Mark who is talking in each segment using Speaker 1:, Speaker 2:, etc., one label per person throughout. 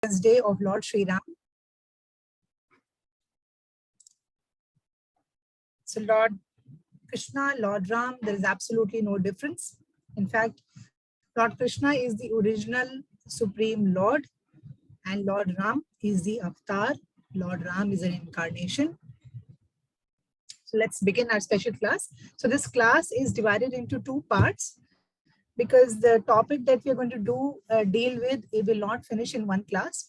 Speaker 1: Day of Lord Sri Ram. So Lord Krishna, Lord Ram, there is absolutely no difference. In fact, Lord Krishna is the original Supreme Lord and Lord Ram is the avatar. Lord Ram is an incarnation. So let's begin our special class. So this class is divided into two parts because the topic that we're going to deal with, it will not finish in one class.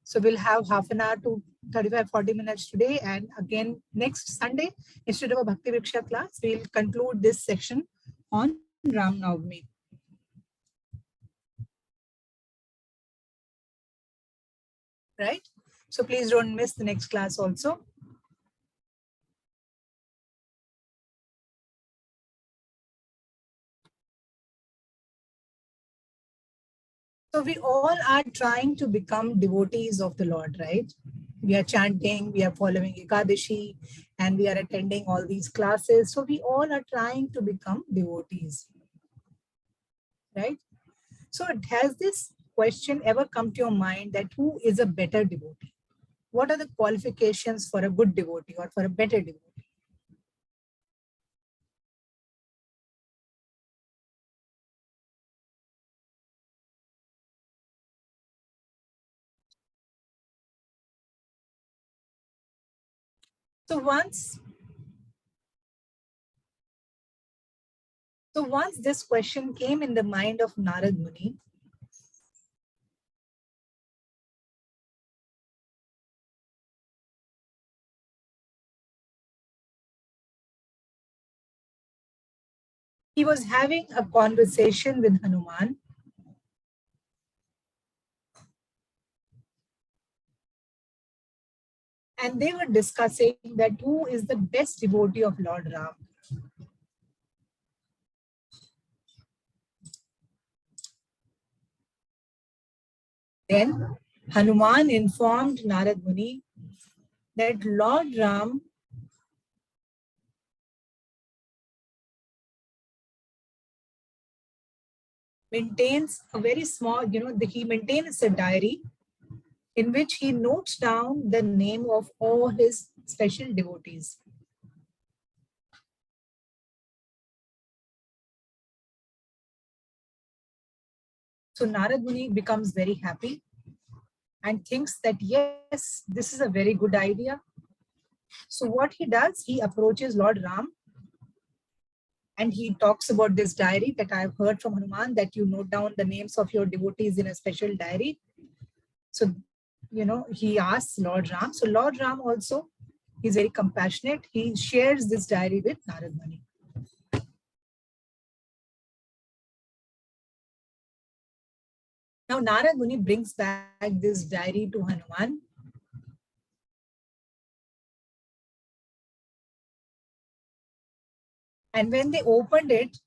Speaker 1: So we'll have half an hour to 35-40 minutes today, and again next Sunday, instead of a Bhakti Vriksha class, we'll conclude this section on Ram Navami. Right? So please don't miss the next class also. So we all are trying to become devotees of the Lord, right? We are chanting, we are following Ekadashi, and we are attending all these classes. So we all are trying to become devotees, right? So has this question ever come to your mind that who is a better devotee? What are the qualifications for a good devotee or for a better devotee? So once this question came in the mind of Narad Muni, he was having a conversation with Hanuman. And they were discussing that who is the best devotee of Lord Ram. Then Hanuman informed Narad Muni that Lord Ram maintains a very small, he maintains a diary in which he notes down the name of all his special devotees. So Narad Muni becomes very happy and thinks that yes, this is a very good idea. So what he does, he approaches Lord Ram and he talks about this diary that I've heard from Hanuman, that you note down the names of your devotees in a special diary. So, he asks Lord Ram. So Lord Ram also, he's very compassionate. He shares this diary with Narad Muni. Now Narad Muni brings back this diary to Hanuman. And when they opened it,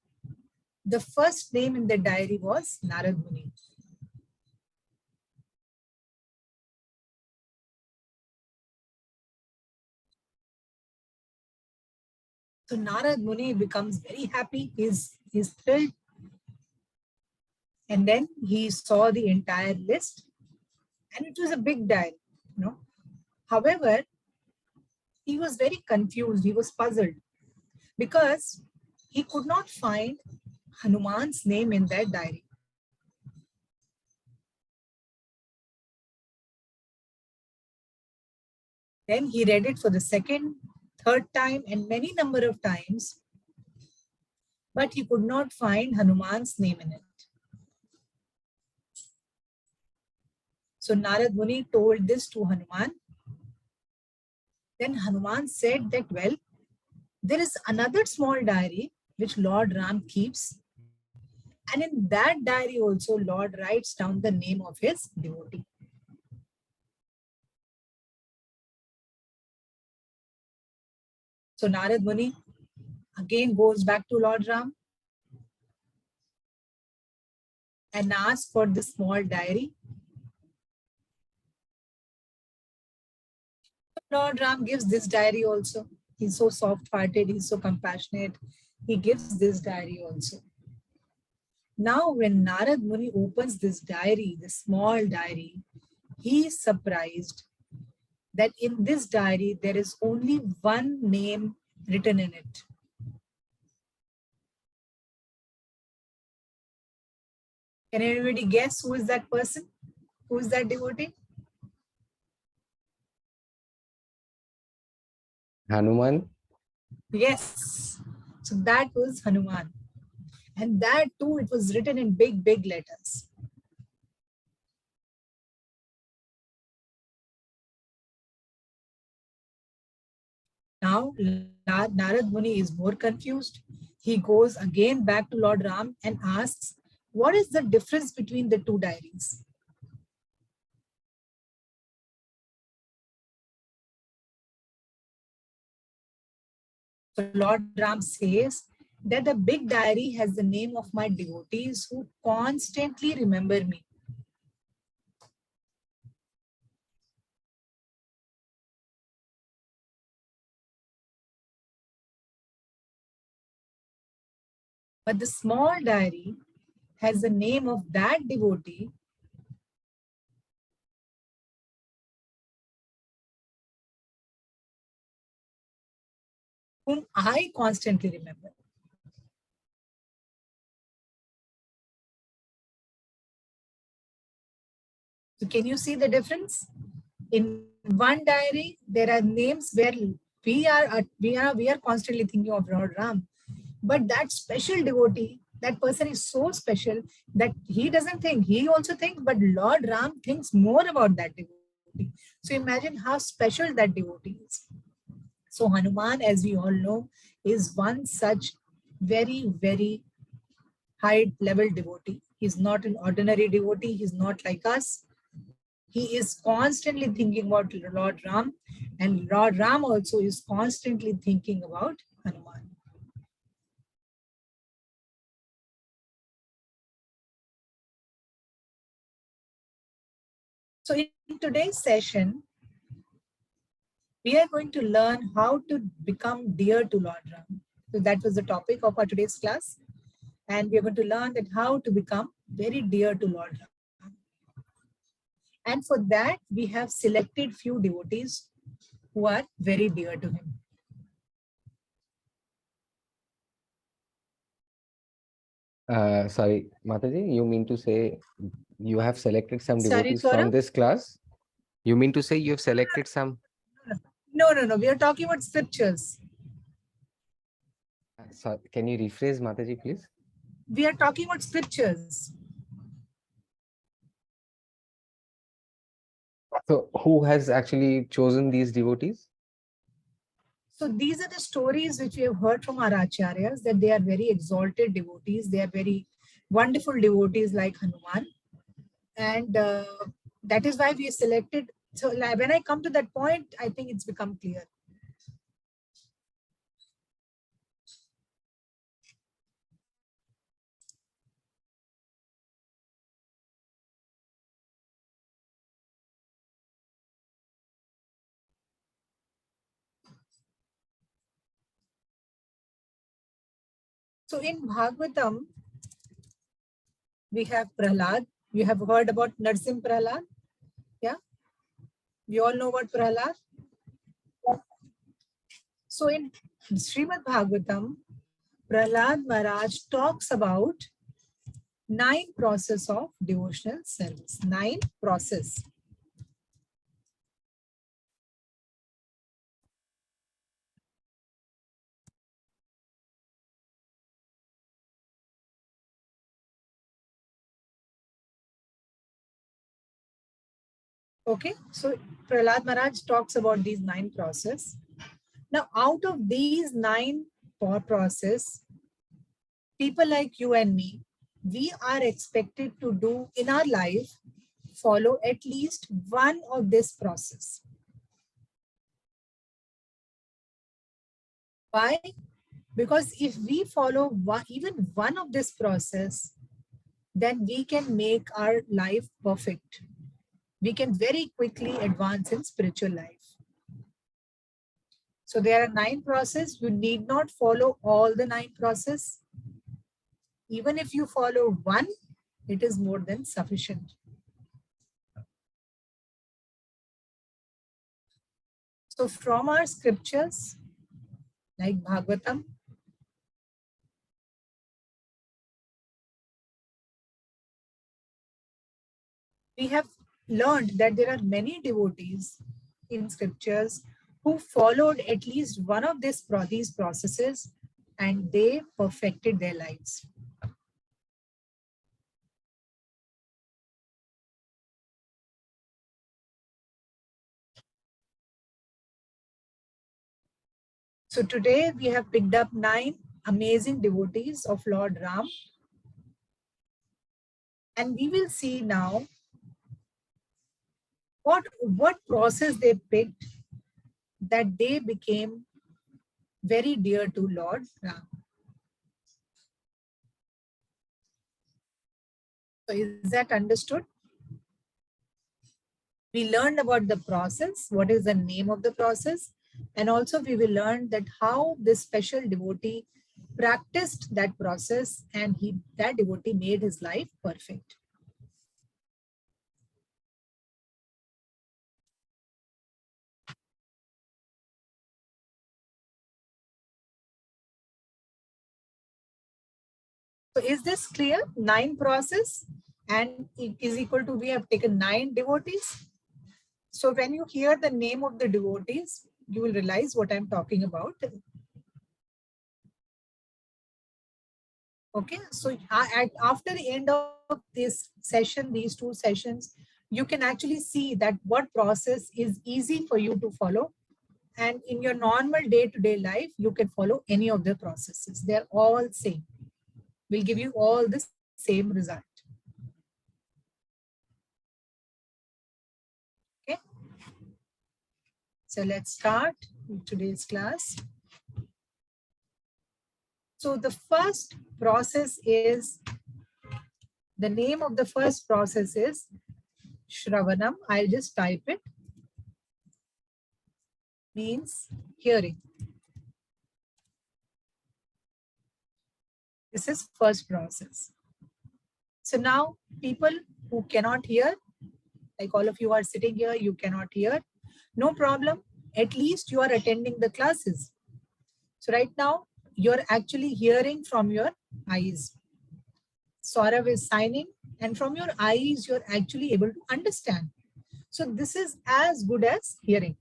Speaker 1: the first name in the diary was Narad Muni. So Narad Muni becomes very happy. He's thrilled. And then he saw the entire list. And it was a big diary, However, he was very confused. He was puzzled because he could not find Hanuman's name in that diary. Then he read it for the second, third time, and many number of times, but he could not find Hanuman's name in it. So Narad Muni told this to Hanuman. Then Hanuman said that, well, there is another small diary which Lord Ram keeps. And in that diary also, Lord writes down the name of his devotee. So Narad Muni again goes back to Lord Ram and asks for this small diary. Lord Ram gives this diary also. He's so soft-hearted, he's so compassionate. He gives this diary also. Now, when Narad Muni opens this diary, this small diary, he is surprised that in this diary there is only one name written in it. Can anybody guess who is that person? Who is that devotee?
Speaker 2: Hanuman.
Speaker 1: Yes. So that was Hanuman. And that too, it was written in big, big letters. Now, Narad Muni is more confused. He goes again back to Lord Ram and asks, what is the difference between the two diaries? So Lord Ram says that the big diary has the name of my devotees who constantly remember me. But the small diary has the name of that devotee whom I constantly remember. So can you see the difference? In one diary, there are names where we are constantly thinking of Lord Ram, but that special devotee, that person is so special that he doesn't think. He also thinks, but Lord Ram thinks more about that devotee. So imagine how special that devotee is. So Hanuman, as we all know, is one such very, very high level devotee. He's not an ordinary devotee. He's not like us. He is constantly thinking about Lord Ram, and Lord Ram also is constantly thinking about Hanuman. So in today's session, we are going to learn how to become dear to Lord Ram. So that was the topic of our today's class. And we are going to learn that how to become very dear to Lord Ram. And for that, we have selected few devotees who are very dear to him.
Speaker 2: Sorry, Mataji, you mean to say you have selected some
Speaker 1: Sorry,
Speaker 2: devotees from
Speaker 1: Saurabh?
Speaker 2: this class? You mean to say you have selected some?
Speaker 1: No, no, no. We are talking about scriptures.
Speaker 2: Sorry, can you rephrase, Mataji, please?
Speaker 1: We are talking about scriptures.
Speaker 2: So, who has actually chosen these devotees?
Speaker 1: So these are the stories which we have heard from our acharyas, that they are very exalted devotees. They are very wonderful devotees like Hanuman. And that is why we selected. So when I come to that point, I think it's become clear. So in Bhagavatam, we have Prahlad. You have heard about Narsim Prahlad? Yeah? We all know about Prahlad. So in Srimad Bhagavatam, Prahlad Maharaj talks about 9 process of devotional service. 9 process. Okay, so Prahlad Maharaj talks about these 9 process. Now, out of these 9 process, people like you and me, we are expected to do in our life, follow at least one of this process. Why? Because if we follow even one of this process, then we can make our life perfect. We can very quickly advance in spiritual life. So there are 9 process. You need not follow all the 9 process. Even if you follow one, it is more than sufficient. So from our scriptures, like Bhagavatam, we have learned that there are many devotees in scriptures who followed at least one of these processes and they perfected their lives. So today we have picked up 9 amazing devotees of Lord Ram, and we will see now what process they picked that they became very dear to Lord Ram. So is that understood? We learned about the process, what is the name of the process, and also we will learn that how this special devotee practiced that process and that devotee made his life perfect. So is this clear? 9 process and it is equal to, we have taken 9 devotees. So when you hear the name of the devotees, you will realize what I'm talking about. Okay, so after the end of this session, these 2 sessions, you can actually see that what process is easy for you to follow. And in your normal day-to-day life, you can follow any of the processes. They're all same. Will give you all the same result. Okay. So let's start with today's class. So the first process is, the name of the first process is Shravanam. I'll just type it. Means hearing. This is first process. So now people who cannot hear, like all of you are sitting here, you cannot hear, no problem. At least you are attending the classes. So right now you're actually hearing from your eyes. Saurav is signing, and from your eyes you're actually able to understand. So this is as good as hearing.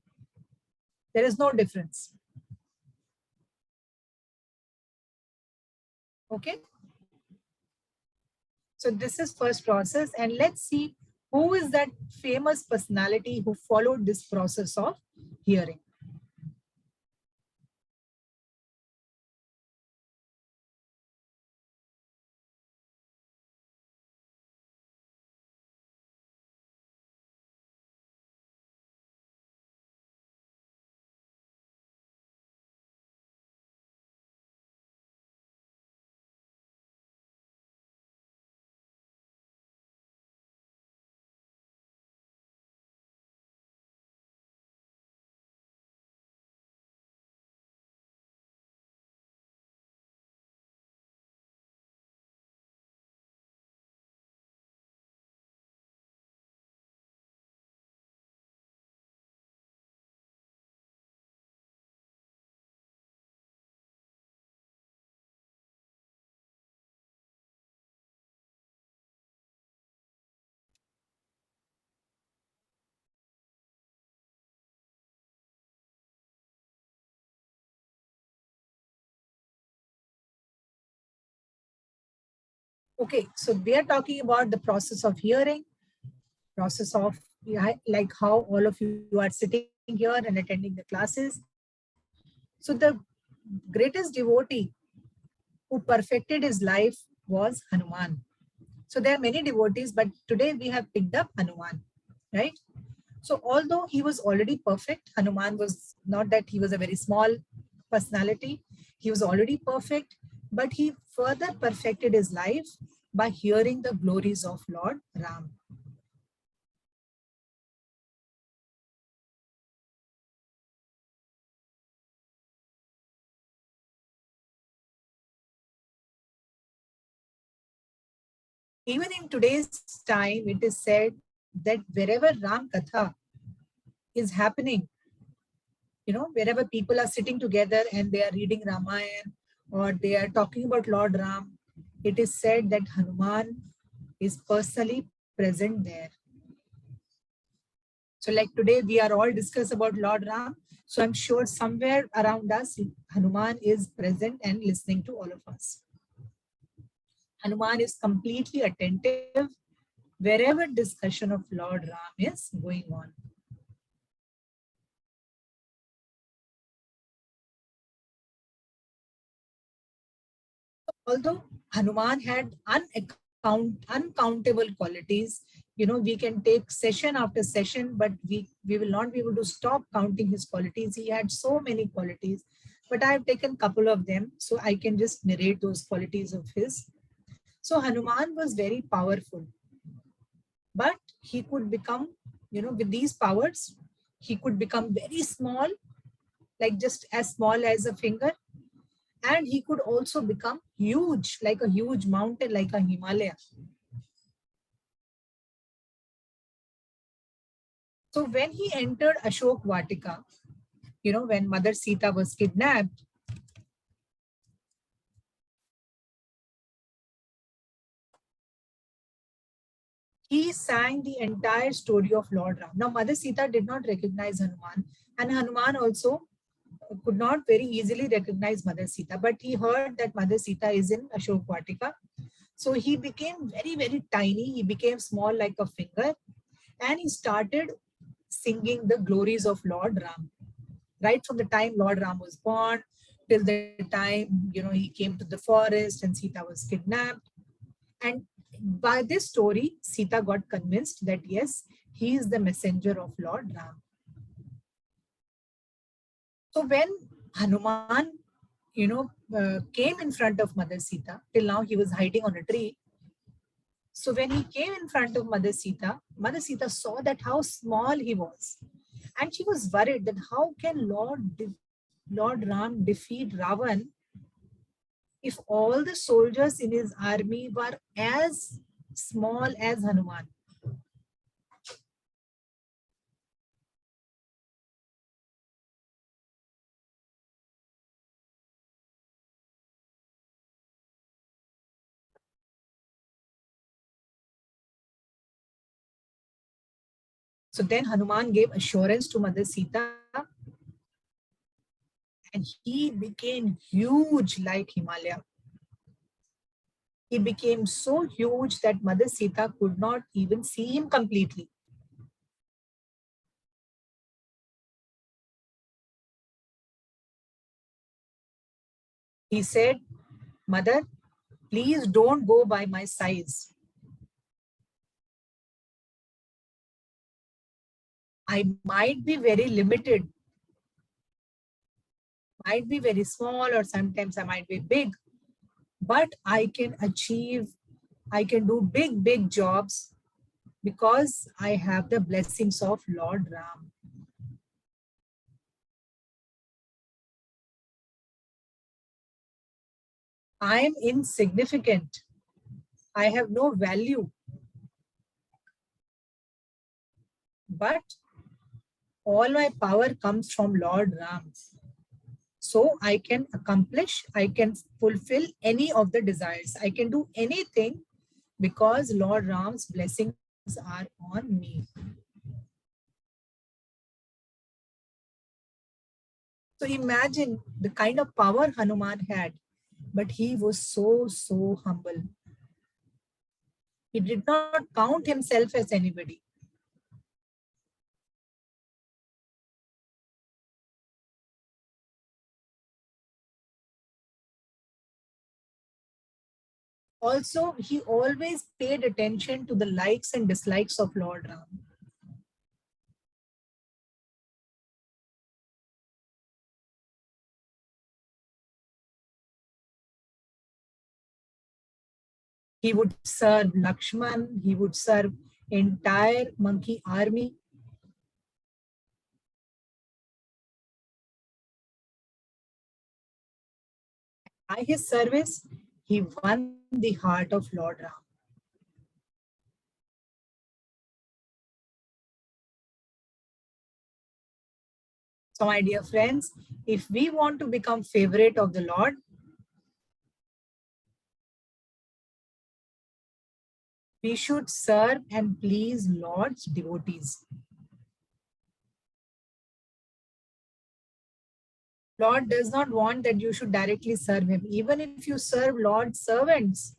Speaker 1: There is no difference. Okay. So this is first process, and let's see who is that famous personality who followed this process of hearing. Okay, so we are talking about the process of hearing, process of, like how all of you are sitting here and attending the classes. So the greatest devotee who perfected his life was Hanuman. So there are many devotees, but today we have picked up Hanuman, right? So although he was already perfect, Hanuman was not that he was a very small personality. He was already perfect, but he further perfected his life by hearing the glories of Lord Ram. Even in today's time, it is said that wherever Ram Katha is happening, wherever people are sitting together and they are reading Ramayana or they are talking about Lord Ram, it is said that Hanuman is personally present there. So like today, we are all discuss about Lord Ram. So I'm sure somewhere around us, Hanuman is present and listening to all of us. Hanuman is completely attentive wherever discussion of Lord Ram is going on. Although Hanuman had uncountable qualities, we can take session after session, but we will not be able to stop counting his qualities. He had so many qualities, but I have taken couple of them, so I can just narrate those qualities of his. So Hanuman was very powerful, but he could become, with these powers, he could become very small, like just as small as a finger. And he could also become huge, like a huge mountain, like a Himalaya. So when he entered Ashok Vatika, when Mother Sita was kidnapped, he sang the entire story of Lord Ram. Now, Mother Sita did not recognize Hanuman, and Hanuman also could not very easily recognize Mother Sita, but he heard that Mother Sita is in Ashok Vatika. So he became very, very tiny. He became small like a finger, and he started singing the glories of Lord Ram. Right from the time Lord Ram was born till the time, he came to the forest and Sita was kidnapped. And by this story, Sita got convinced that yes, he is the messenger of Lord Ram. So when Hanuman, came in front of Mother Sita, till now he was hiding on a tree. So when he came in front of Mother Sita saw that how small he was. And she was worried that how can Lord Ram defeat Ravan if all the soldiers in his army were as small as Hanuman. So then Hanuman gave assurance to Mother Sita and he became huge like Himalaya. He became so huge that Mother Sita could not even see him completely. He said, Mother, please don't go by my size. I might be very limited, might be very small, or sometimes I might be big, but I can do big, big jobs because I have the blessings of Lord Ram. I am insignificant. I have no value. But all my power comes from Lord Ram. So I can I can fulfill any of the desires. I can do anything because Lord Ram's blessings are on me. So imagine the kind of power Hanuman had, but he was so, so humble. He did not count himself as anybody. Also, he always paid attention to the likes and dislikes of Lord Ram. He would serve Lakshman, he would serve entire monkey army. By his service, he won the heart of Lord Ram. So, my dear friends, if we want to become favorite of the Lord, we should serve and please Lord's devotees. Lord does not want that you should directly serve him. Even if you serve Lord's servants,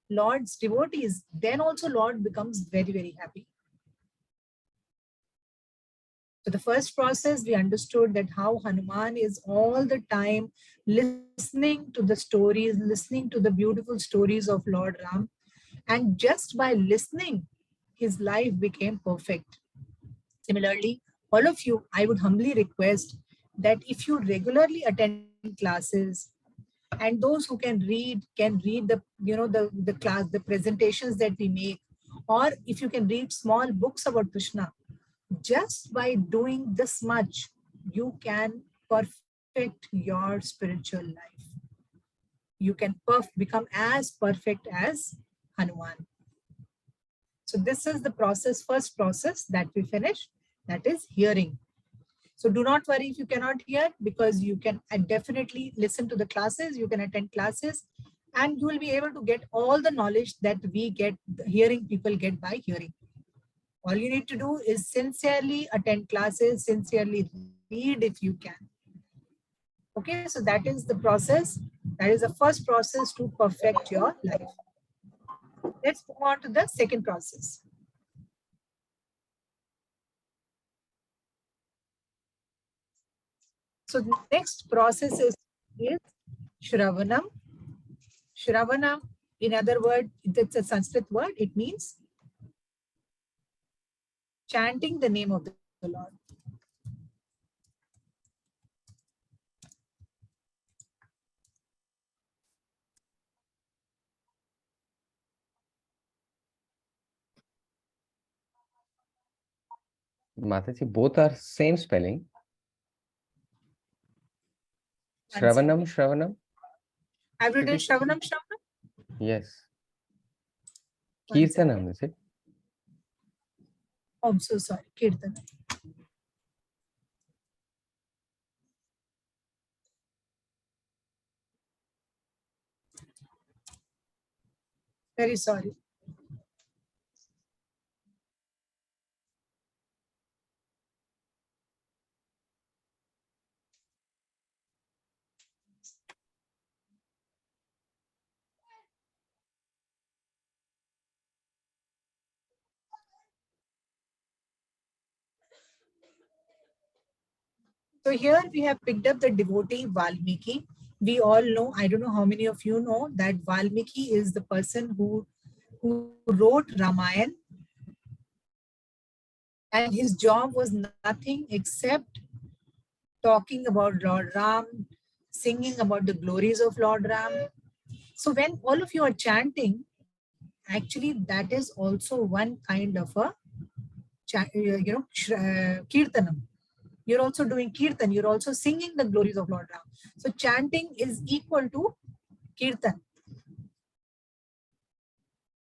Speaker 1: Lord's devotees, then also Lord becomes very, very happy. So the first process, we understood that how Hanuman is all the time listening to the stories, listening to the beautiful stories of Lord Ram. And just by listening, his life became perfect. Similarly, all of you, I would humbly request that if you regularly attend classes, and those who can read the class, the presentations that we make, or if you can read small books about Krishna, just by doing this much, you can perfect your spiritual life. You can become as perfect as Hanuman. So this is the process, first process that we finish, that is hearing. So do not worry if you cannot hear, because you can definitely listen to the classes, you can attend classes, and you will be able to get all the knowledge that we get, the hearing people get by hearing. All you need to do is sincerely attend classes, sincerely read if you can. Okay, so that is the process. That is the first process to perfect your life. Let's move on to the second process. So the next process is Shravanam. Shravanam, in other word, it's a Sanskrit word. It means chanting the name of the Lord.
Speaker 2: Mataji, both are same spelling.
Speaker 1: One second.
Speaker 2: Shravanam, Shravanam.
Speaker 1: I've written
Speaker 2: Pretty.
Speaker 1: Shravanam, Shravanam.
Speaker 2: Yes.
Speaker 1: One second.
Speaker 2: Kirtanam, is it?
Speaker 1: Oh, I'm so sorry. Kirtan. Very sorry. So here we have picked up the devotee Valmiki. We all know, I don't know how many of you know, that Valmiki is the person who wrote Ramayan, and his job was nothing except talking about Lord Ram, singing about the glories of Lord Ram. So when all of you are chanting, actually that is also one kind of a kirtanam. You're also doing kirtan. You're also singing the glories of Lord Ram. So chanting is equal to kirtan.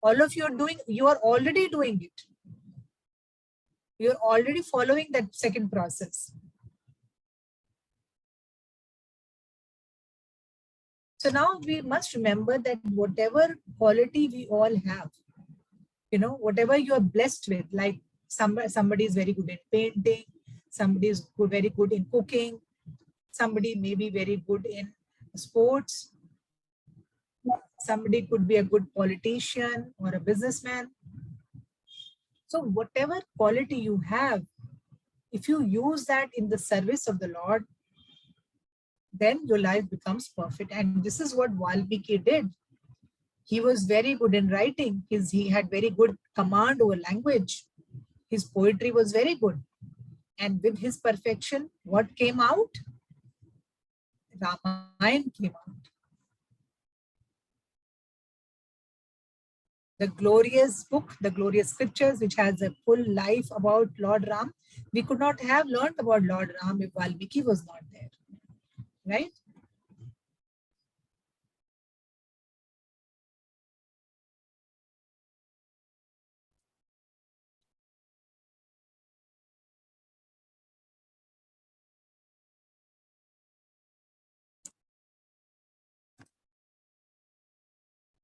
Speaker 1: All of you are doing. You are already doing it. You're already following that second process. So now we must remember that whatever quality we all have, whatever you are blessed with, like somebody is very good in painting, somebody is very good in cooking, somebody may be very good in sports, somebody could be a good politician or a businessman. So whatever quality you have, if you use that in the service of the Lord, then your life becomes perfect. And this is what Valmiki did. He was very good in writing. He had very good command over language. His poetry was very good. And with his perfection, what came out? Ramayana came out. The glorious book, the glorious scriptures, which has a full life about Lord Ram. We could not have learned about Lord Ram if Valmiki was not there, right?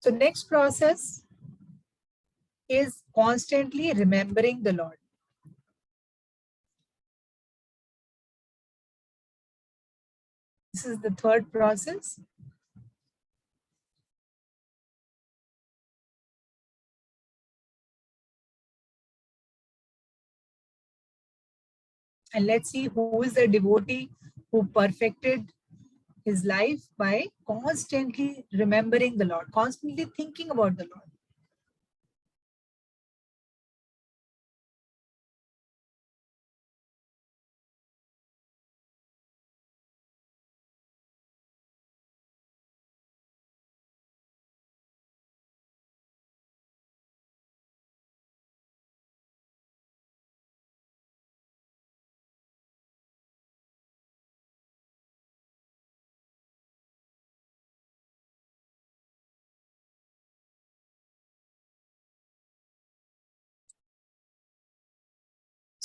Speaker 1: So next process is constantly remembering the Lord. This is the third process. And let's see who is the devotee who perfected his life by constantly remembering the Lord, constantly thinking about the Lord.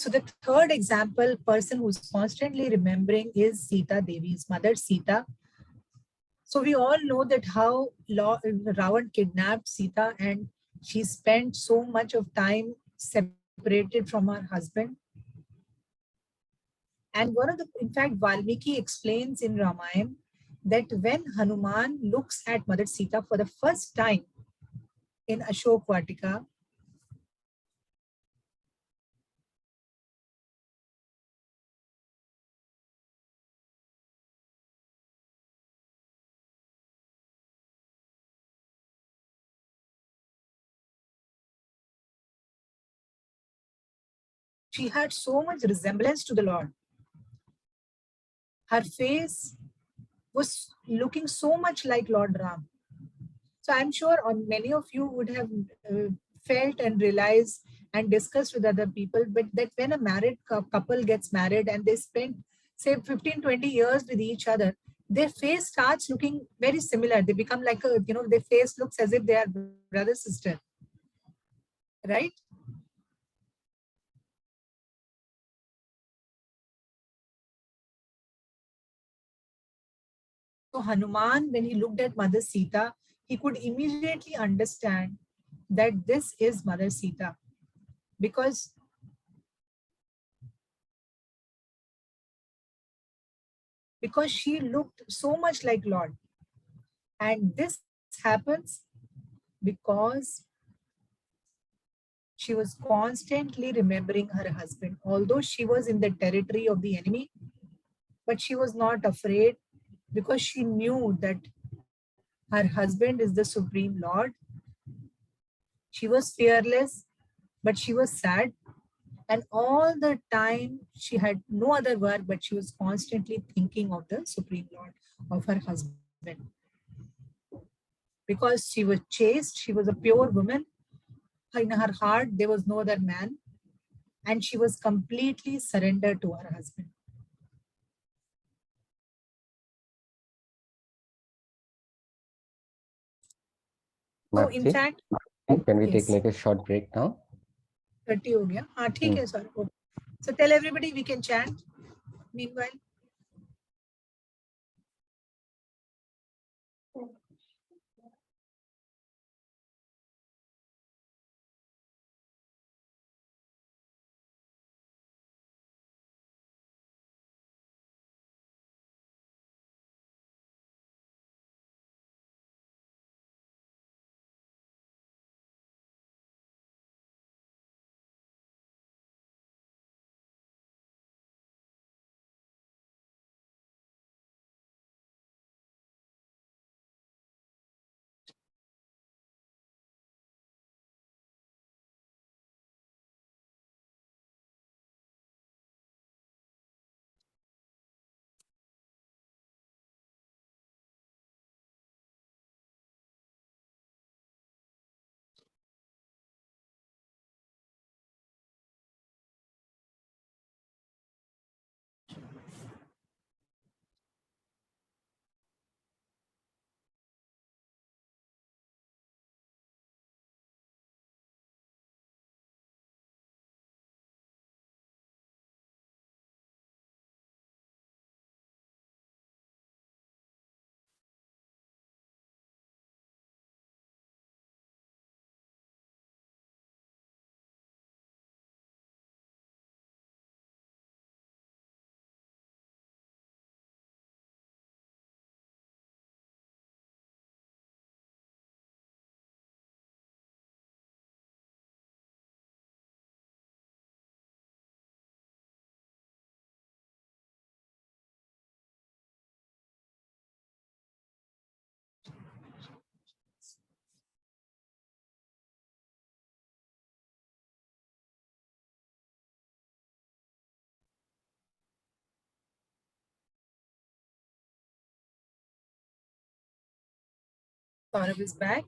Speaker 1: So the third example, person who's constantly remembering is Sita Devi's mother, Sita. So we all know that how Ravan kidnapped Sita and she spent so much of time separated from her husband. And one of the, in fact, Valmiki explains in Ramayana that when Hanuman looks at Mother Sita for the first time in Ashok Vatika, she had so much resemblance to the Lord. Her face was looking so much like Lord Ram. So I'm sure on many of you would have felt and realized and discussed with other people, but that when a married couple gets married and they spend say 15, 20 years with each other, their face starts looking very similar. They become like a, their face looks as if they are brother, sister, right? So Hanuman, when he looked at Mother Sita, he could immediately understand that this is Mother Sita because she looked so much like Lord. And this happens because she was constantly remembering her husband. Although she was in the territory of the enemy, but she was not afraid because she knew that her husband is the Supreme Lord. She was fearless, but she was sad. And all the time, she had no other work, but she was constantly thinking of the Supreme Lord, of her husband. Because she was chaste, she was a pure woman. In her heart, there was no other man. And she was completely surrendered to her husband. So, in
Speaker 2: Mapji,
Speaker 1: fact,
Speaker 2: can we take
Speaker 1: yes,
Speaker 2: like a short break now?
Speaker 1: 30 हो गया. हाँ ठीक है sir. So tell everybody we can chant meanwhile. Saurabh is back.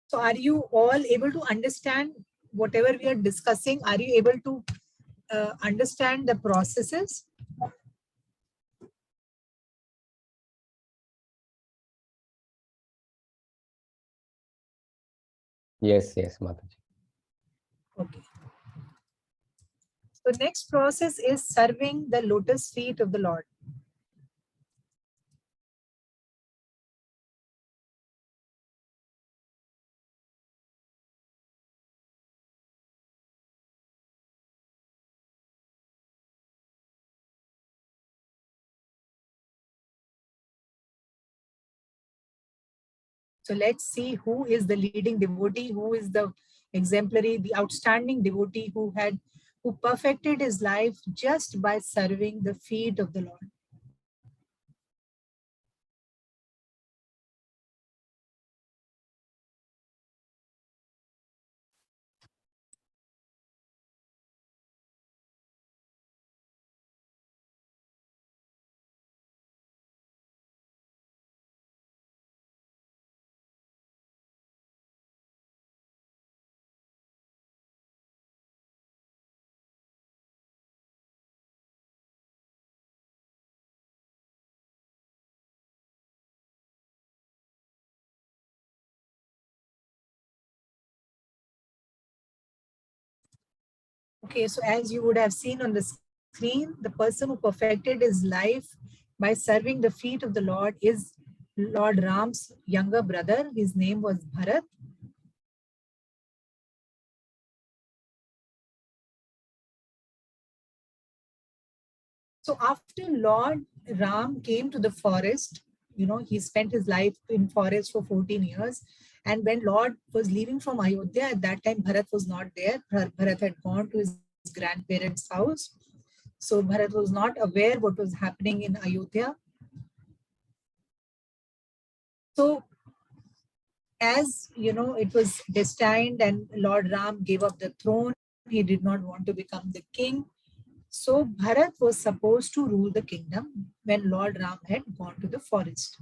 Speaker 1: So are you all able to understand whatever we are discussing? Are you able to understand the processes?
Speaker 2: Yes, yes, Mataji.
Speaker 1: Okay. So next process is serving the lotus feet of the Lord. So let's see who is the leading devotee, who is the exemplary, the outstanding devotee who perfected his life just by serving the feet of the Lord. Okay, so as you would have seen on the screen, the person who perfected his life by serving the feet of the Lord is Lord Ram's younger brother. His name was Bharat. So after Lord Ram came to the forest, he spent his life in forest for 14 years. And when Lord was leaving from Ayodhya, at that time Bharat was not there. Bharat had gone to his grandparents' house. So Bharat was not aware what was happening in Ayodhya. So as it was destined and Lord Ram gave up the throne, he did not want to become the king. So Bharat was supposed to rule the kingdom when Lord Ram had gone to the forest.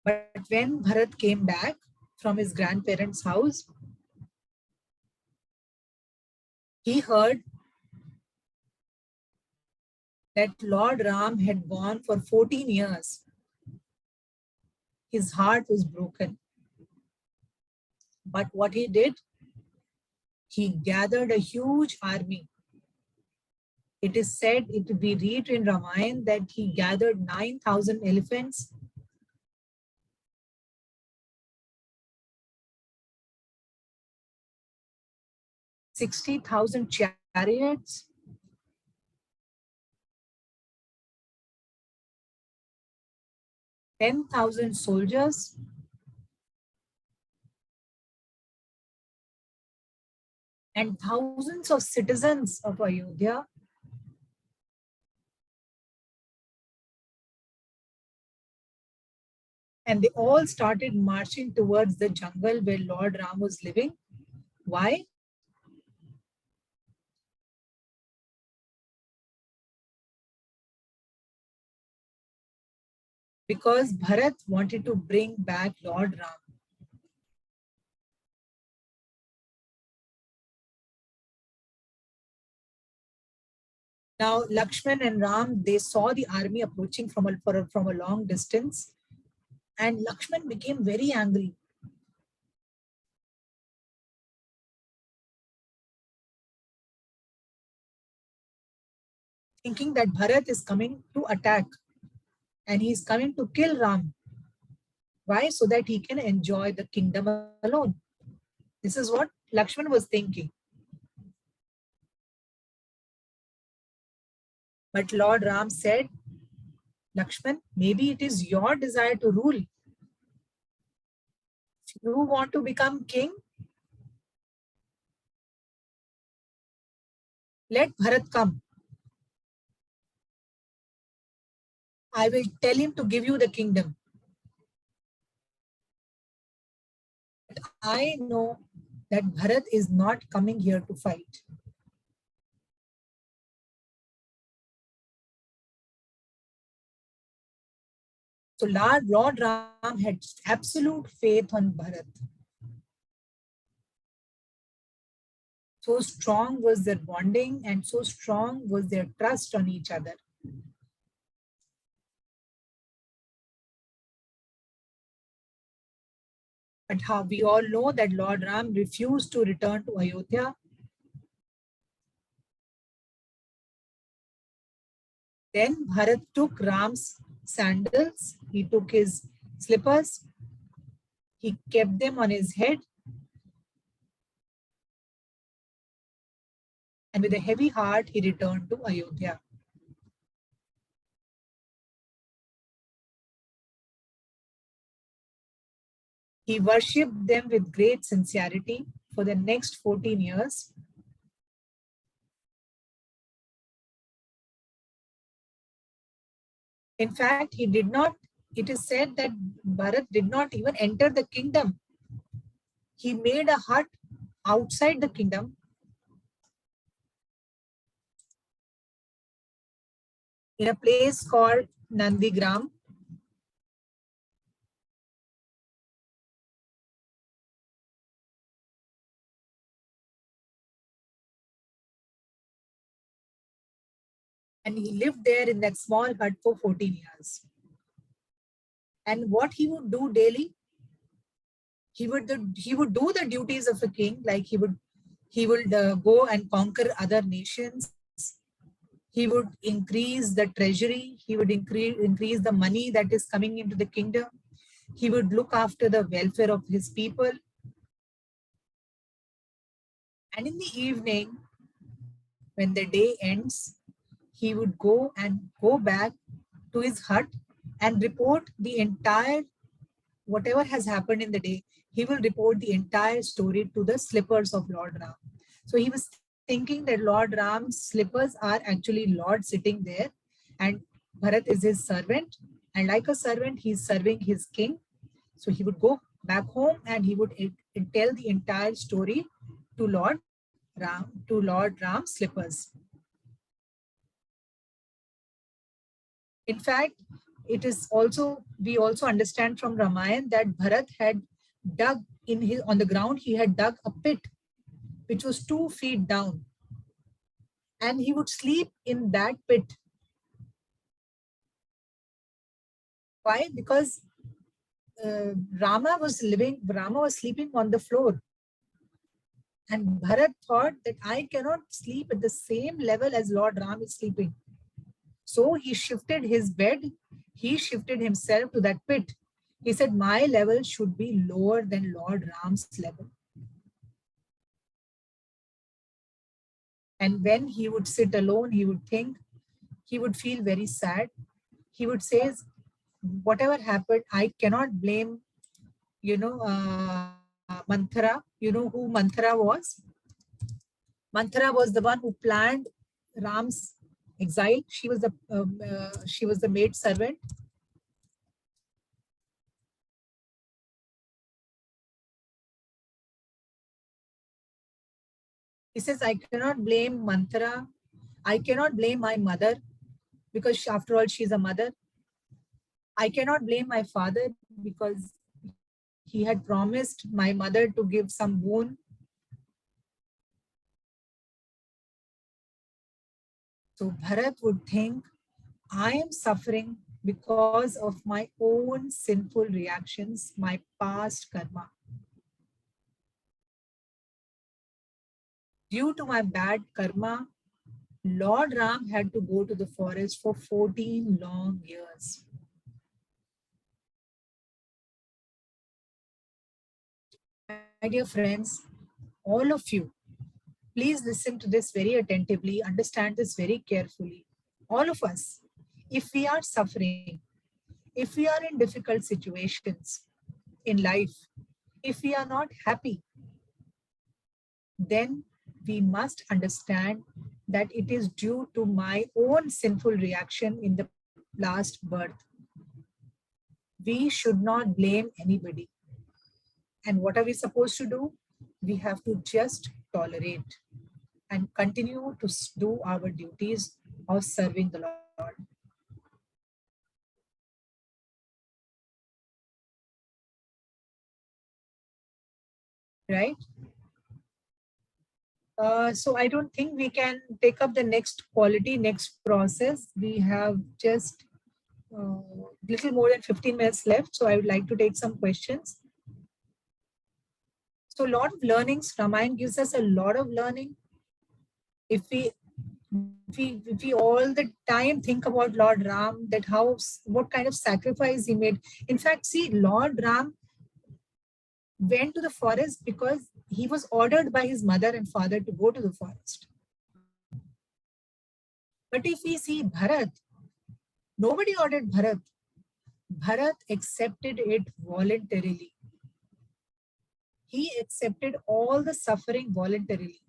Speaker 1: But when Bharat came back from his grandparents' house, he heard that Lord Ram had gone for 14 years. His heart was broken. But what he did, he gathered a huge army. It is said, we read in Ramayana that he gathered 9,000 elephants, 60,000 chariots, 10,000 soldiers, and thousands of citizens of Ayodhya. And they all started marching towards the jungle where Lord Ram was living. Why? Because Bharat wanted to bring back Lord Ram. Now, Lakshman and Ram, they saw the army approaching from a long distance, and Lakshman became very angry. Thinking that Bharat is coming to attack and he is coming to kill Ram. Why? So that he can enjoy the kingdom alone. This is what Lakshman was thinking. But Lord Ram said, Lakshman, maybe it is your desire to rule. If you want to become king, let Bharat come. I will tell him to give you the kingdom. I know that Bharat is not coming here to fight. So Lord Ram had absolute faith on Bharat. So strong was their bonding and so strong was their trust on each other. But how we all know that Lord Ram refused to return to Ayodhya. Then Bharat took Ram's sandals, he took his slippers, he kept them on his head, and with a heavy heart, he returned to Ayodhya. He worshipped them with great sincerity for the next 14 years. In fact, he did not, it is said that Bharat did not even enter the kingdom. He made a hut outside the kingdom in a place called Nandigram. And he lived there in that small hut for 14 years. And what he would do daily, he would do the duties of a king, like he would go and conquer other nations. He would increase the treasury. He would increase the money that is coming into the kingdom. He would look after the welfare of his people. And in the evening, when the day ends, he would go back to his hut and report the entire, whatever has happened in the day. He will report the entire story to the slippers of Lord Ram. So he was thinking that Lord Ram's slippers are actually Lord sitting there, and Bharat is his servant. And like a servant, he's serving his king. So he would go back home and he would tell the entire story to Lord Ram's slippers. In fact, it is also, we also understand from Ramayana that Bharat had dug on the ground, he had dug a pit which was 2 feet down, and he would sleep in that pit. Why? Because Rama was sleeping on the floor. And Bharat thought that I cannot sleep at the same level as Lord Ram is sleeping. So he shifted his bed, he shifted himself to that pit. He said, my level should be lower than Lord Ram's level. And when he would sit alone, he would think, he would feel very sad. He would say, whatever happened, I cannot blame, Manthara. You know who Manthara was? Manthara was the one who planned Ram's exile. She was the maid servant. He says, I cannot blame Manthara. I cannot blame my mother because after all, she's a mother. I cannot blame my father because he had promised my mother to give some boon. So Bharat would think, I am suffering because of my own sinful reactions, my past karma. Due to my bad karma, Lord Ram had to go to the forest for 14 long years. My dear friends, all of you, please listen to this very attentively, understand this very carefully. All of us, if we are suffering, if we are in difficult situations in life, if we are not happy, then we must understand that it is due to my own sinful reaction in the last birth. We should not blame anybody. And what are we supposed to do? We have to just tolerate and continue to do our duties of serving the Lord. Right? So I don't think we can take up the next quality, next process. We have just little more than 15 minutes left. So I would like to take some questions. So a lot of learnings, Ramayana gives us a lot of learning. If we all the time think about Lord Ram, that what kind of sacrifice he made. In fact, see, Lord Ram went to the forest because he was ordered by his mother and father to go to the forest. But if we see Bharat, nobody ordered Bharat. Bharat accepted it voluntarily. He accepted all the suffering voluntarily.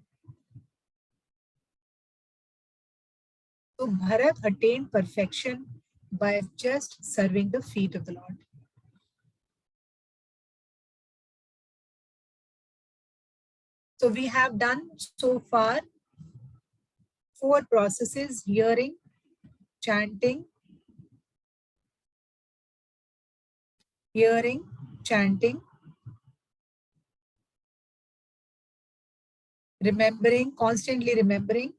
Speaker 1: So Bharat attained perfection by just serving the feet of the Lord. So we have done so far 4 processes: hearing, chanting, remembering, constantly remembering,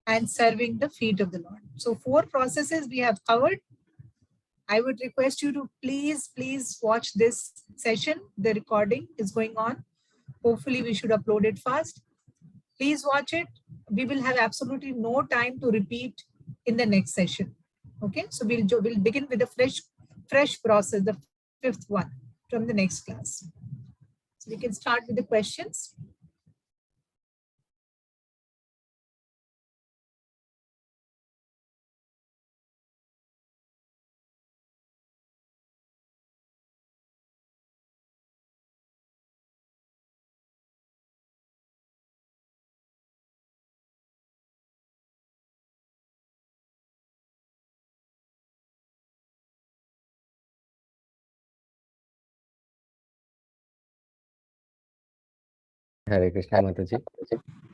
Speaker 1: and serving the feet of the Lord. So 4 processes we have covered. I would request you to please watch this session. The recording is going on. Hopefully we should upload it fast. Please watch it. We will have absolutely no time to repeat in the next session. Okay, so we'll begin with a fresh process, the 5th one from the next class. So we can start with the questions.
Speaker 2: Hare Krishna, Mataji.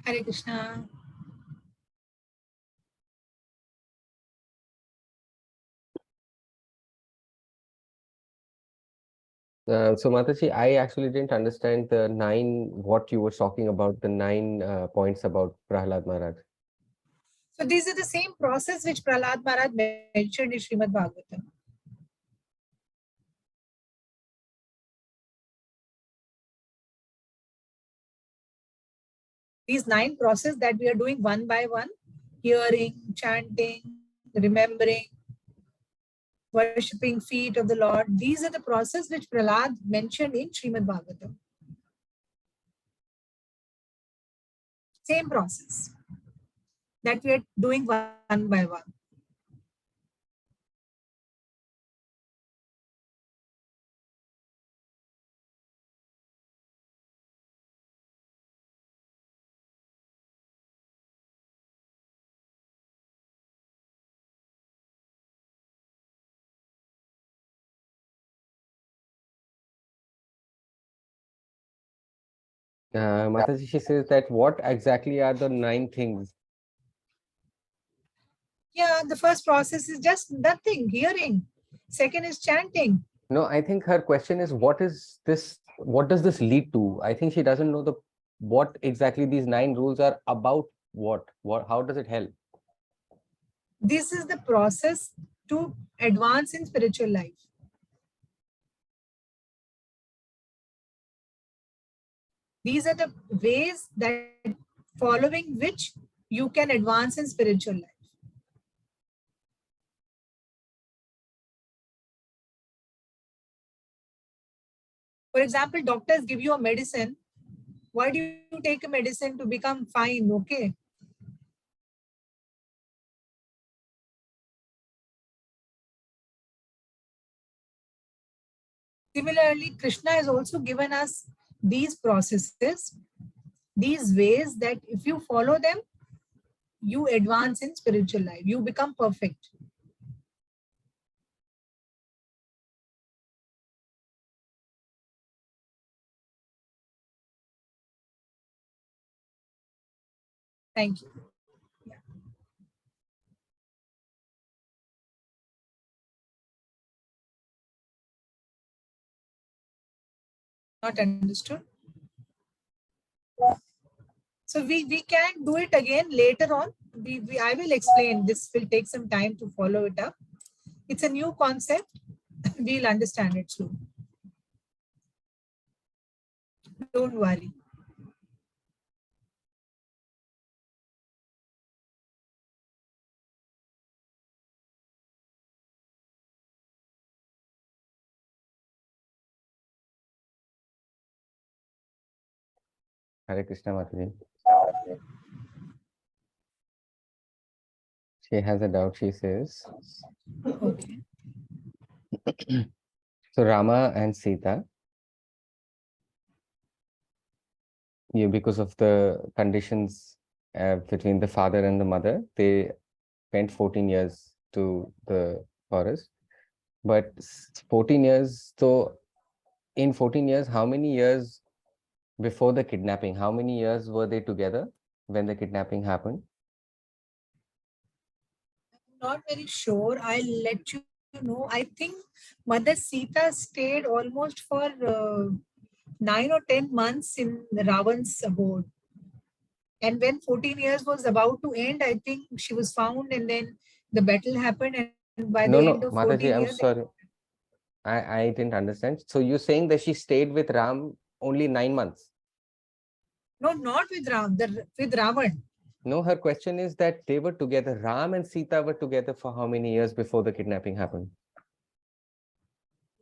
Speaker 1: Hare Krishna.
Speaker 2: So Mataji, I actually didn't understand what you were talking about, the 9 points about Prahlad Maharaj.
Speaker 1: So these are the same process which Prahlad Maharaj mentioned in Srimad Bhagavatam. These 9 processes that we are doing one by one: hearing, chanting, remembering, worshipping feet of the Lord. These are the process which Prahlad mentioned in Srimad Bhagavatam. Same process that we are doing one by one.
Speaker 2: Mataji, she says that what exactly are the 9 things?
Speaker 1: Yeah, the first process is just nothing, hearing. Second is chanting.
Speaker 2: No, I think her question is, what is this? What does this lead to? I think she doesn't know what exactly these 9 rules are about. How does it help?
Speaker 1: This is the process to advance in spiritual life. These are the ways that following which you can advance in spiritual life. For example, doctors give you a medicine. Why do you take a medicine? To become fine, okay? Similarly, Krishna has also given us these processes, these ways that if you follow them, you advance in spiritual life, you become perfect. Thank you. Yeah. Not understood. So we can do it again later on. I will explain. This will take some time to follow it up. It's a new concept. We'll understand it soon. Don't worry.
Speaker 2: Hare Krishna Mataji. She has a doubt, she says.
Speaker 1: Okay.
Speaker 2: So Rama and Sita, because of the conditions between the father and the mother, they went 14 years to the forest. But 14 years, so in 14 years, how many years before the kidnapping, how many years were they together when the kidnapping happened?
Speaker 1: Not very sure. I'll let you know. I think Mother Sita stayed almost for 9 or 10 months in Ravan's abode. And when 14 years was about to end, I think she was found, and then the battle happened. And by the
Speaker 2: No,
Speaker 1: end
Speaker 2: no,
Speaker 1: of 14
Speaker 2: Mataji, I'm
Speaker 1: years,
Speaker 2: sorry. I didn't understand. So you're saying that she stayed with Ram only 9 months?
Speaker 1: no, not with Ram, with Ravan.
Speaker 2: No, her question is that they were together. Ram and Sita were together for how many years before the kidnapping happened?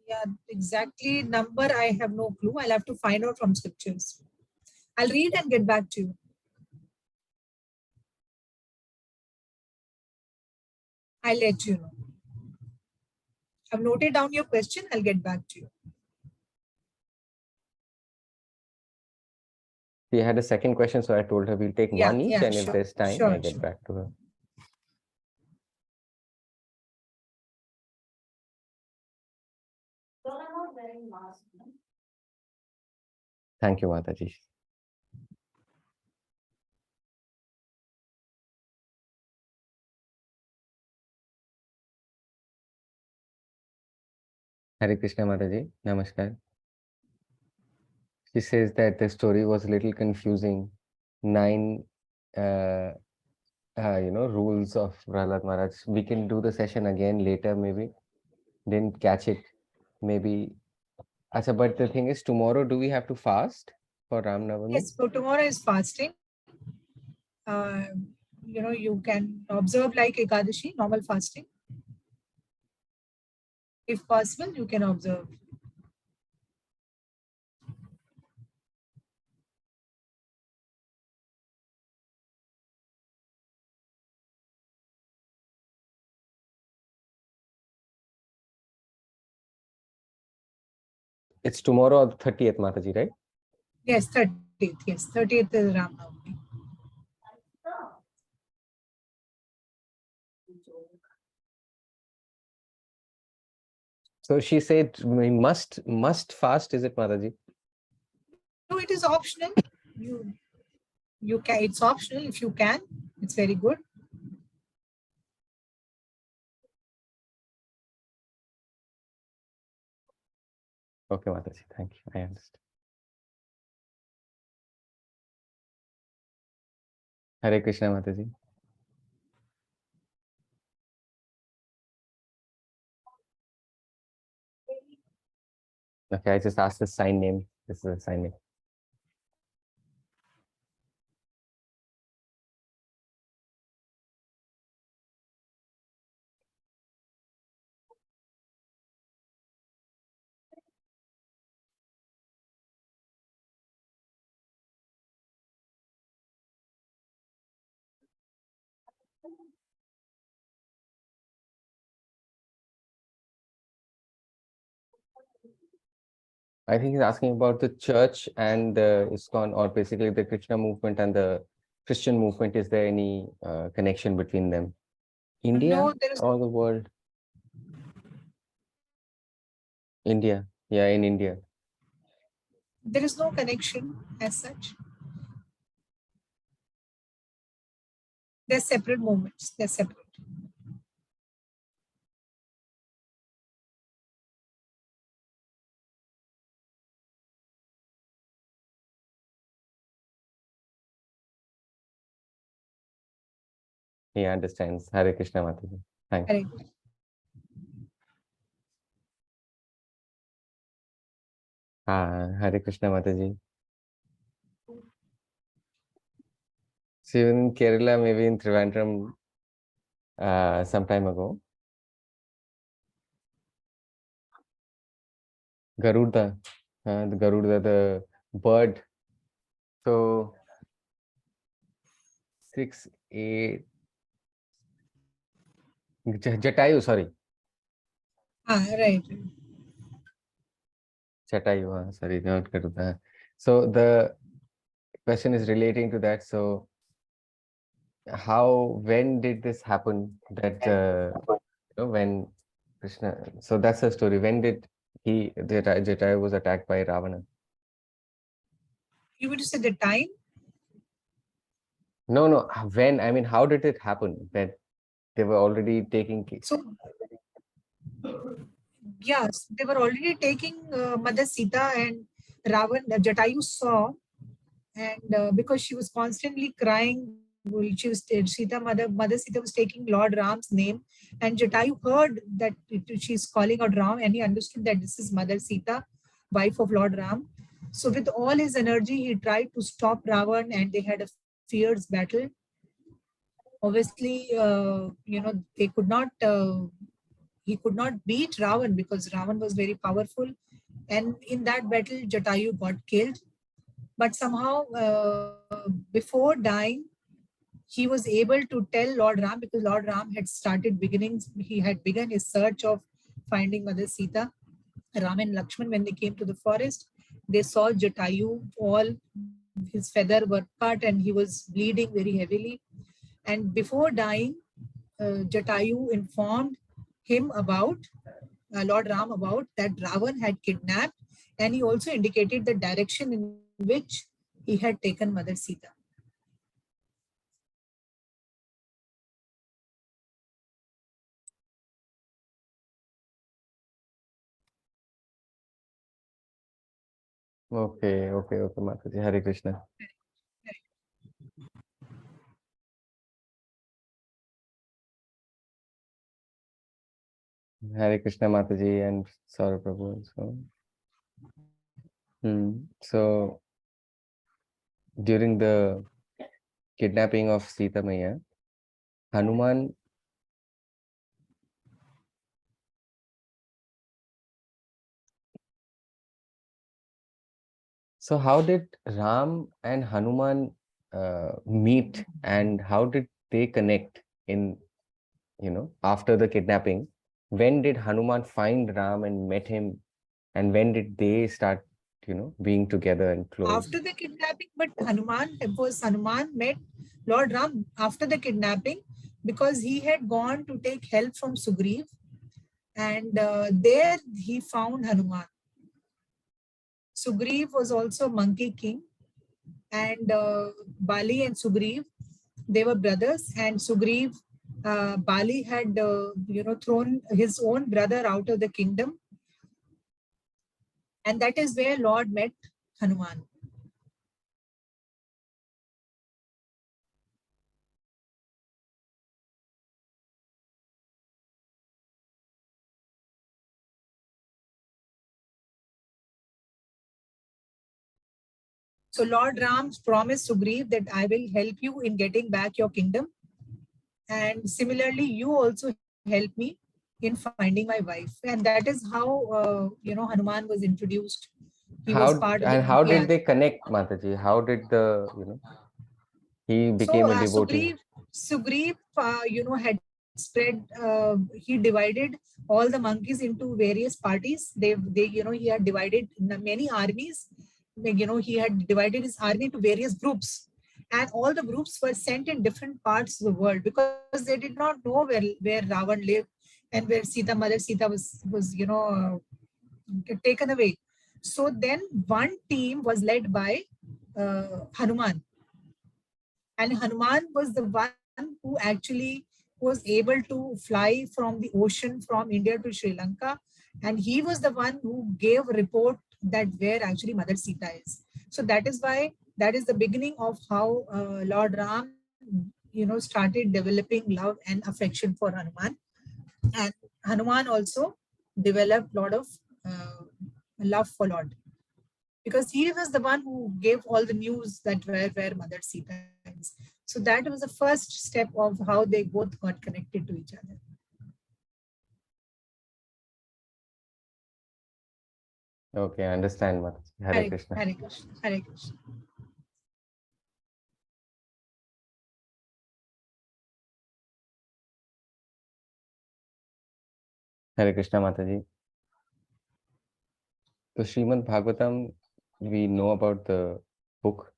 Speaker 1: Yeah, exactly number I have no clue. I'll have to find out from scriptures. I'll read and get back to you. I'll let you know. I've noted down your question. I'll get back to you.
Speaker 2: She had a second question, so I told her we'll take one each, and if
Speaker 1: Sure.
Speaker 2: there's time,
Speaker 1: Sure,
Speaker 2: I get
Speaker 1: sure.
Speaker 2: back to her. Thank you, Mataji. Hare Krishna Mataji. Namaskar. She says that the story was a little confusing. 9, rules of Prahlad Maharaj. We can do the session again later, maybe. Didn't catch it. Maybe. Achha, but the thing is, tomorrow, do we have to fast for Ram Navami?
Speaker 1: Yes, so tomorrow is fasting. You can observe like Ekadashi, normal fasting. If possible, you can observe.
Speaker 2: It's tomorrow or the 30th, Mataji, right?
Speaker 1: Yes, 30th. Yes, 30th is Ram Navami.
Speaker 2: So she said we must fast, is it, Mataji?
Speaker 1: No, it is optional. You can. It's optional if you can. It's very good.
Speaker 2: Okay, Mataji, thank you. I understand. Hare Krishna, Mataji. Okay, I just asked the sign name. This is a sign name. I think he's asking about the church and the ISKCON, or basically the Krishna movement and the Christian movement. Is there any connection between them? India
Speaker 1: No, there is
Speaker 2: or the world? India. Yeah, in India.
Speaker 1: no connection as such. They're separate movements. They're separate.
Speaker 2: He understands. Hare Krishna Mataji. Thank you.
Speaker 1: Correct.
Speaker 2: Hare Krishna Mataji. So even in Kerala, maybe in Trivandrum, some time ago, Garuda, the Garuda, the bird. So 6, 8, Jatayu, sorry.
Speaker 1: Right.
Speaker 2: Jatayu, sorry, not Garuda. So the question is relating to that. So when did this happen? That, when Krishna, so that's the story. When did Jatayu was attacked by Ravana?
Speaker 1: You mean to say the time?
Speaker 2: No, when, I mean, how did it happen that they were already taking
Speaker 1: So, yes, they were already taking Mother Sita, and Ravan, Jatayu saw, and because she was constantly crying, Mother Sita was taking Lord Ram's name, and Jatayu heard that she's calling out Ram, and he understood that this is Mother Sita, wife of Lord Ram. So with all his energy, he tried to stop Ravan, and they had a fierce battle. Obviously, they could not. He could not beat Ravan because Ravan was very powerful, and in that battle, Jatayu got killed. But somehow, before dying, he was able to tell Lord Ram, because Lord Ram had started beginnings. He had begun his search of finding Mother Sita. Ram and Lakshman, when they came to the forest, they saw Jatayu, all his feather were cut and he was bleeding very heavily. And before dying, Jatayu informed him about Lord Ram about that Ravan had kidnapped, and he also indicated the direction in which he had taken Mother Sita.
Speaker 2: Okay, Mataji. Hare Krishna. Hare Krishna Mataji and Saurabh Prabhu. So during the kidnapping of Sita Maya, Hanuman, so how did Ram and Hanuman meet, and how did they connect in, after the kidnapping? When did Hanuman find Ram and met him, and when did they start, being together and close?
Speaker 1: After the kidnapping, but Hanuman met Lord Ram after the kidnapping, because he had gone to take help from Sugriv, and there he found Hanuman. Sugriv was also Monkey King, and Bali and Sugriv, they were brothers, and Sugriv, Bali had thrown his own brother out of the kingdom, and that is where Lord met Hanuman. So Lord Ram promised Sugriv that I will help you in getting back your kingdom, and similarly, you also help me in finding my wife. And that is how Hanuman was introduced. He was part of the
Speaker 2: How
Speaker 1: Monkey
Speaker 2: did
Speaker 1: army.
Speaker 2: they connect, Mataji? How did he
Speaker 1: So
Speaker 2: became a devotee?
Speaker 1: Sugriv, had spread. He divided all the monkeys into various parties. He had divided many armies. He had divided his army into various groups, and all the groups were sent in different parts of the world, because they did not know where Ravan lived and where Mother Sita was taken away. So then one team was led by Hanuman, and Hanuman was the one who actually was able to fly from the ocean from India to Sri Lanka, and he was the one who gave a report that where actually Mother Sita is. So that is why that is the beginning of how Lord Ram, started developing love and affection for Hanuman, and Hanuman also developed a lot of uh, love for Lord, because he was the one who gave all the news that where Mother Sita is. So that was the first step of how they both got connected to each other.
Speaker 2: Okay, I understand, Mataji. Hare
Speaker 1: Hare,
Speaker 2: Krishna.
Speaker 1: Hare Krishna, Hare Krishna.
Speaker 2: Hare Krishna, Mataji. So Srimad Bhagavatam, we know about the book,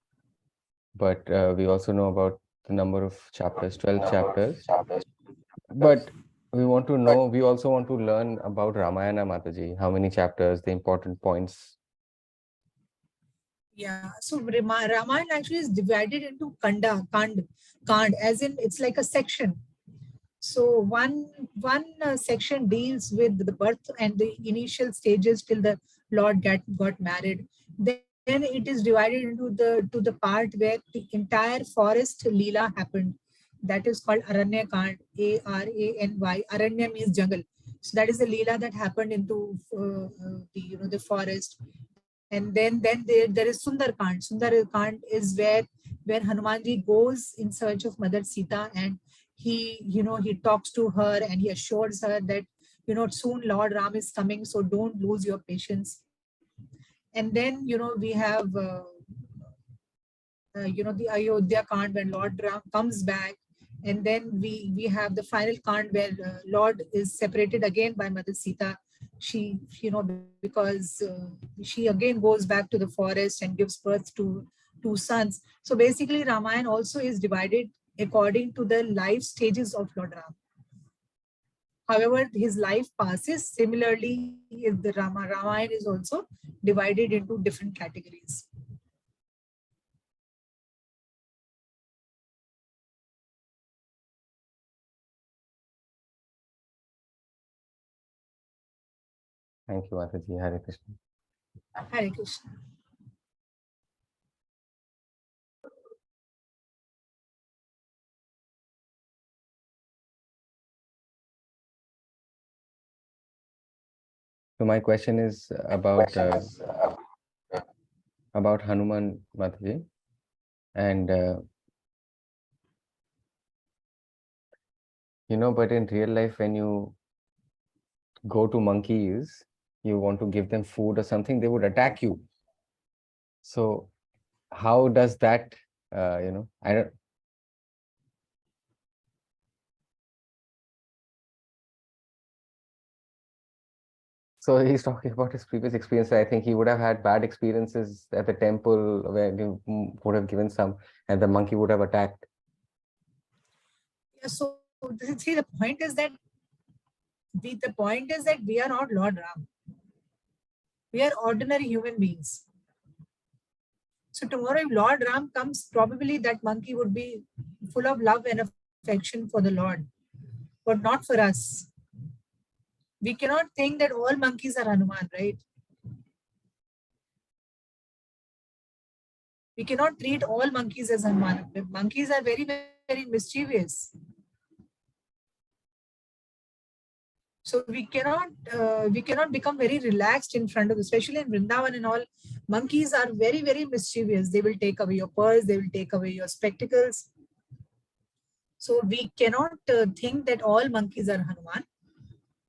Speaker 2: but we also know about the number of chapters, 12 chapters. But we also want to learn about Ramayana, Mataji. How many chapters, the important points.
Speaker 1: Yeah, so Ramayana actually is divided into kand, as in it's like a section. So one section deals with the birth and the initial stages till the Lord got married. Then it is divided into the part where the entire forest leela happened. That is called Aranya Kand, Arany. Aranya means jungle. So that is the leela that happened into the forest. And then there is Sundarkand. Sundarkand is where Hanumanji goes in search of Mother Sita, and he talks to her and he assures her that soon Lord Ram is coming, so don't lose your patience. And then we have the Ayodhya Kand, when Lord Ram comes back, and then we have the final Kand where Lord is separated again by Mother Sita. She because she again goes back to the forest and gives birth to two sons. So basically Ramayana also is divided according to the life stages of Lord Ram. However, his life passes. Similarly, the Ramayana is also divided into different categories.
Speaker 2: Thank you, Mataji. Hare Krishna.
Speaker 1: Hare Krishna.
Speaker 2: So my question is about Hanuman, Mataji. And but in real life, when you go to monkeys, you want to give them food or something, they would attack you. So how does that, I don't. So he's talking about his previous experience. I think he would have had bad experiences at the temple where you would have given some, and the monkey would have attacked.
Speaker 1: Yeah, so see, the point is that we are not Lord Ram. We are ordinary human beings. So tomorrow, if Lord Ram comes, probably that monkey would be full of love and affection for the Lord, but not for us. We cannot think that all monkeys are Hanuman, right? We cannot treat all monkeys as Hanuman. Monkeys are very, very mischievous. So we cannot become very relaxed in front of, especially in Vrindavan and all. Monkeys are very, very mischievous. They will take away your purse. They will take away your spectacles. So we cannot think that all monkeys are Hanuman.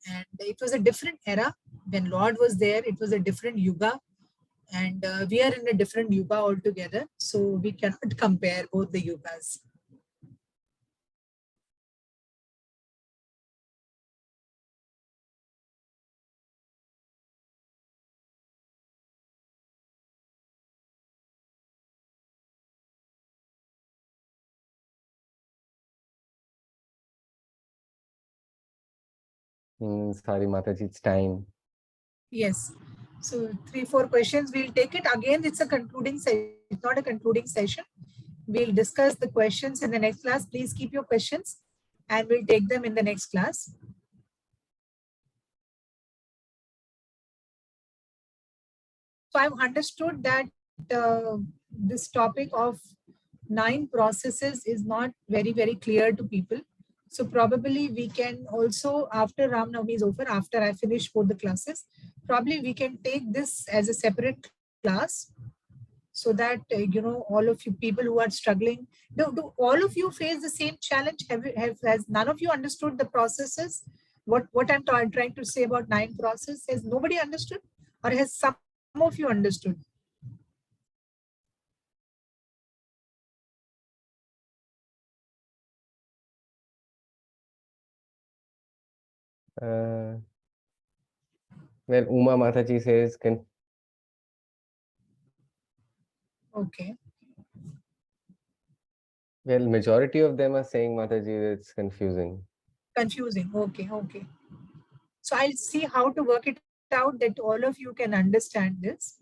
Speaker 1: And it was a different era when Lord was there. It was a different yuga, and we are in a different yuga altogether. So we cannot compare both the yugas.
Speaker 2: Sorry, Mataji, it's time.
Speaker 1: Yes. So 3, 4 questions. We'll take it again. It's a concluding session. It's not a concluding session. We'll discuss the questions in the next class. Please keep your questions and we'll take them in the next class. So I've understood that this topic of 9 processes is not very, very clear to people. So probably we can also, after Ram Navami is over, after I finish both the classes, probably we can take this as a separate class so that, all of you people who are struggling, do all of you face the same challenge? Has none of you understood the processes? What I'm trying to say about 9 processes, has nobody understood? Or has some of you understood?
Speaker 2: Uh, well, Uma Mataji says,
Speaker 1: Okay.
Speaker 2: well, majority of them are saying, Mataji, it's confusing.
Speaker 1: Confusing. Okay. Okay. So I'll see how to work it out that all of you can understand this.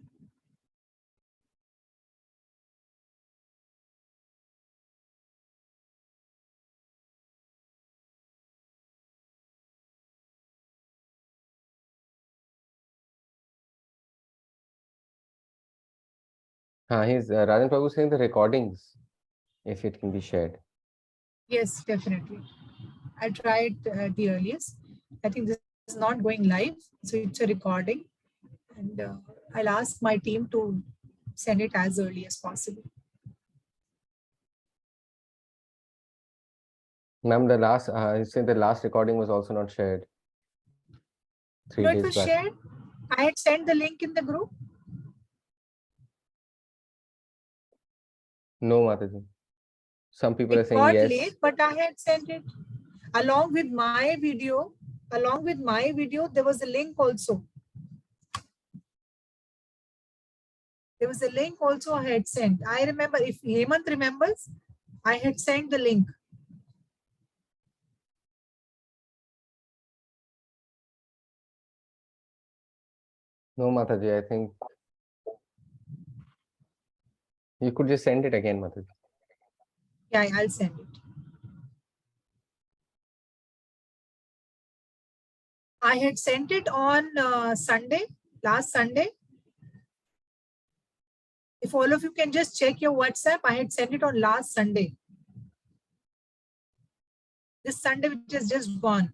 Speaker 2: He's Rajan Prabhu saying the recordings, if it can be shared.
Speaker 1: Yes, definitely. I'll try it the earliest. I think this is not going live, so it's a recording. And I'll ask my team to send it as early as possible.
Speaker 2: Ma'am, the last, he said the last recording was also not shared. 3
Speaker 1: No, it
Speaker 2: days
Speaker 1: was
Speaker 2: back.
Speaker 1: shared. I had sent the link in the group.
Speaker 2: No, Mataji. Some people are
Speaker 1: It
Speaker 2: saying
Speaker 1: got
Speaker 2: yes.
Speaker 1: late, but I had sent it along with my video. Along with my video, there was a link also. There was a link also I had sent. I remember, if Hemant remembers, I had sent the link.
Speaker 2: No, Mataji, I think you could just send it again, Mataji.
Speaker 1: Yeah, I'll send it. I had sent it on Sunday, last Sunday. If all of you can just check your WhatsApp, I had sent it on last Sunday. This Sunday, which has just gone.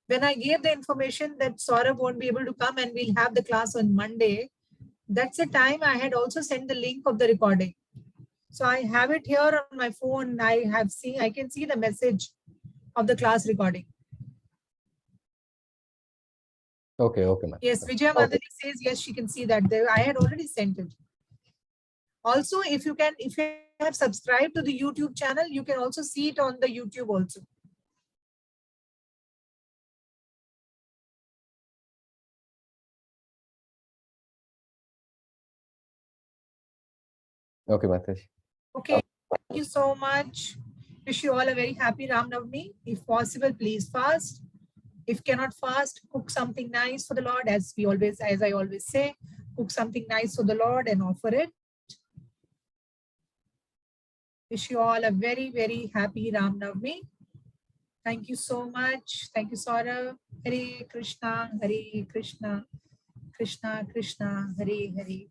Speaker 1: When I gave the information that Saurabh won't be able to come and we'll have the class on Monday, that's the time I had also sent the link of the recording. So I have it here on my phone. I can see the message of the class recording.
Speaker 2: Okay, ma'am.
Speaker 1: Yes, Vijaya Madhuri says yes, she can see that. I had already sent it. Also, if you have subscribed to the YouTube channel, you can also see it on the YouTube also.
Speaker 2: Okay, Mataji.
Speaker 1: Okay, thank you so much. Wish you all a very happy Ram Navami. If possible, please fast. If cannot fast, cook something nice for the Lord, as I always say, cook something nice for the Lord and offer it. Wish you all a very, very happy Ram Navami. Thank you so much. Thank you, Saurabh. Hare Krishna, Hare Krishna, Krishna Krishna, Hare Hare.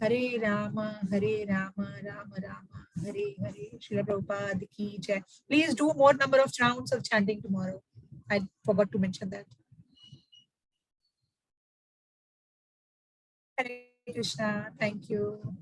Speaker 1: Hare Rama, Rama Rama, Hare Hare. Srila Prabhupada ki jai. Please do more number of rounds of chanting tomorrow. I forgot to mention that. Hare Krishna. Thank you.